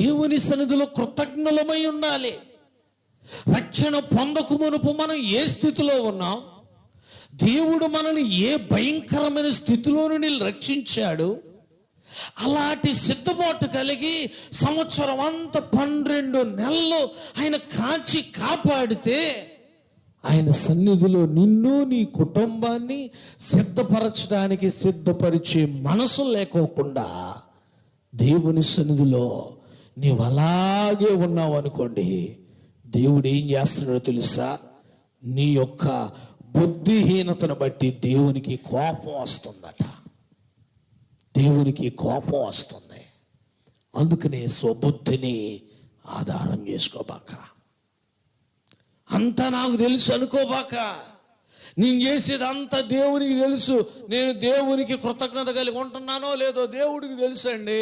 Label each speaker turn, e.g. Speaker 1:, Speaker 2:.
Speaker 1: దేవుని సన్నిధిలో కృతజ్ఞులమై ఉండాలి. రక్షణ పొందకు మునుపు మనం ఏ స్థితిలో ఉన్నాం, దేవుడు మనల్ని ఏ భయంకరమైన స్థితిలో నుండి రక్షించాడు, అలాంటి సిద్ధపాటు కలిగి సంవత్సరం అంతా 12 నెలలు ఆయన కాచి కాపాడితే ఆయన సన్నిధిలో నిన్ను నీ కుటుంబాన్ని సిద్ధపరచడానికి సిద్ధపరిచే మనసు లేకోకుండా దేవుని సన్నిధిలో నీవు అలాగే ఉన్నావు అనుకోండి, దేవుడు ఏం చేస్తున్నాడో తెలుసా? నీ యొక్క బుద్ధిహీనతను బట్టి దేవునికి కోపం వస్తుందట. దేవునికి కోపం వస్తుంది. అందుకనే స్వబుద్ధిని ఆధారం చేసుకోబాక, అంతా నాకు తెలుసు అనుకోబాక. నేను చేసేది అంతా దేవునికి తెలుసు, నేను దేవునికి కృతజ్ఞత కలిగి ఉంటున్నానో లేదో దేవుడికి తెలుసు అండి.